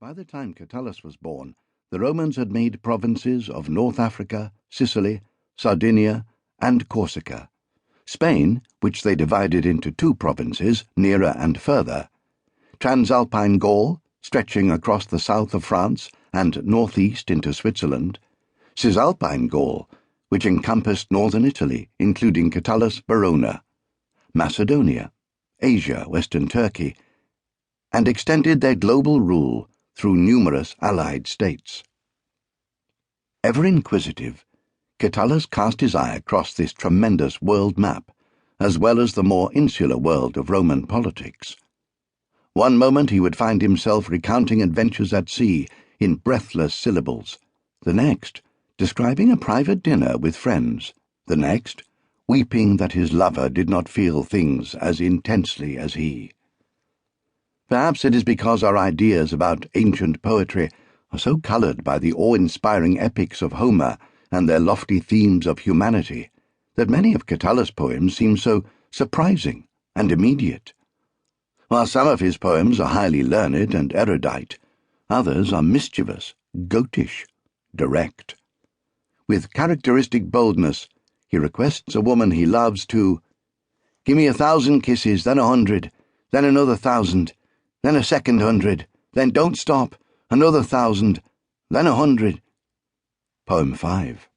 By the time Catullus was born, the Romans had made provinces of North Africa, Sicily, Sardinia, and Corsica. Spain, which they divided into two provinces, nearer and further, Transalpine Gaul, stretching across the south of France and northeast into Switzerland, Cisalpine Gaul, which encompassed northern Italy, including Catullus, Verona, Macedonia, Asia, western Turkey, and extended their global rule through numerous allied states. Ever inquisitive, Catullus cast his eye across this tremendous world map, as well as the more insular world of Roman politics. One moment he would find himself recounting adventures at sea in breathless syllables, the next describing a private dinner with friends, the next weeping that his lover did not feel things as intensely as he. Perhaps it is because our ideas about ancient poetry are so coloured by the awe-inspiring epics of Homer and their lofty themes of humanity that many of Catullus' poems seem so surprising and immediate. While some of his poems are highly learned and erudite, others are mischievous, goatish, direct. With characteristic boldness, he requests a woman he loves to "Give me 1,000 kisses, then 100, then another 1,000, then a second 100, then don't stop, another 1,000, then 100. Poem 5.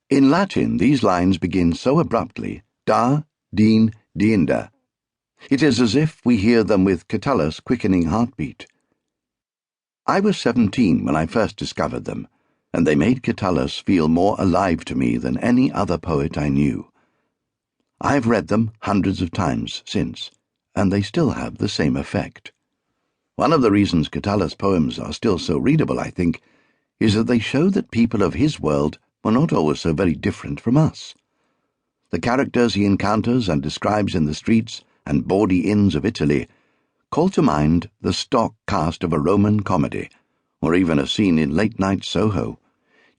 In Latin, these lines begin so abruptly, da, din, dienda. It is as if we hear them with Catullus' quickening heartbeat. I was 17 when I first discovered them, and they made Catullus feel more alive to me than any other poet I knew. I have read them hundreds of times since, and they still have the same effect. One of the reasons Catullus' poems are still so readable, I think, is that they show that people of his world were not always so very different from us. The characters he encounters and describes in the streets and bawdy inns of Italy call to mind the stock cast of a Roman comedy, or even a scene in late-night Soho,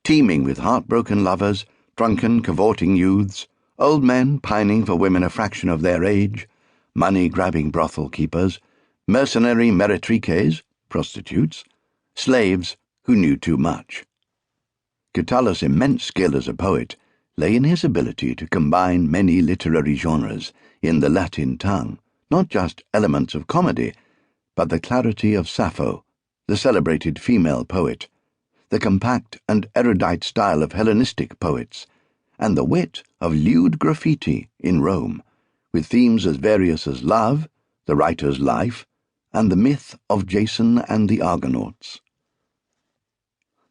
teeming with heartbroken lovers, drunken, cavorting youths, old men pining for women a fraction of their age, money-grabbing brothel keepers, mercenary meretrices, prostitutes, slaves who knew too much. Catullus' immense skill as a poet lay in his ability to combine many literary genres in the Latin tongue, not just elements of comedy, but the clarity of Sappho, the celebrated female poet, the compact and erudite style of Hellenistic poets, and the wit of lewd graffiti in Rome, with themes as various as love, the writer's life, and the myth of Jason and the Argonauts.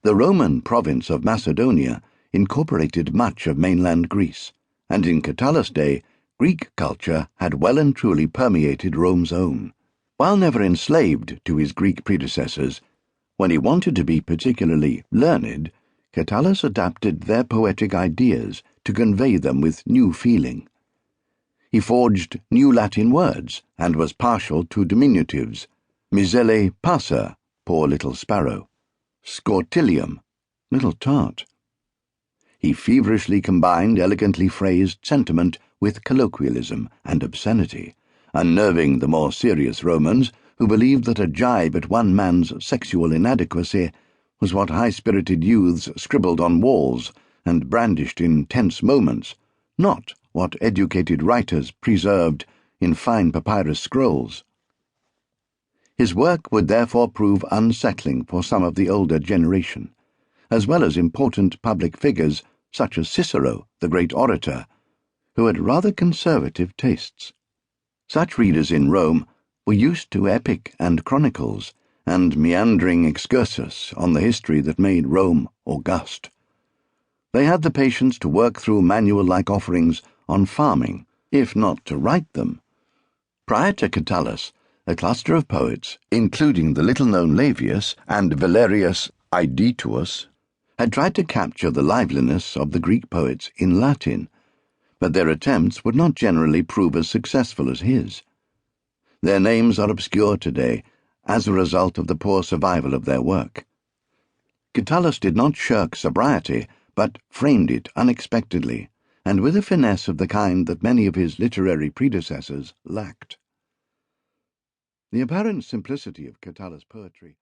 The Roman province of Macedonia incorporated much of mainland Greece, and in Catullus' day, Greek culture had well and truly permeated Rome's own. While never enslaved to his Greek predecessors, when he wanted to be particularly learned, Catullus adapted their poetic ideas to convey them with new feeling. He forged new Latin words and was partial to diminutives: misere passer, poor little sparrow; scortilium, little tart. He feverishly combined elegantly phrased sentiment with colloquialism and obscenity, unnerving the more serious Romans who believed that a jibe at one man's sexual inadequacy was what high-spirited youths scribbled on walls and brandished in tense moments, not what educated writers preserved in fine papyrus scrolls. His work would therefore prove unsettling for some of the older generation, as well as important public figures such as Cicero, the great orator, who had rather conservative tastes. Such readers in Rome were used to epic and chronicles, and meandering excursus on the history that made Rome august. They had the patience to work through manual-like offerings on farming, if not to write them. Prior to Catullus, a cluster of poets, including the little-known Laevius and Valerius Aedituus, had tried to capture the liveliness of the Greek poets in Latin, but their attempts would not generally prove as successful as his. Their names are obscure today as a result of the poor survival of their work. Catullus did not shirk sobriety, but framed it unexpectedly, and with a finesse of the kind that many of his literary predecessors lacked. The apparent simplicity of Catullus' poetry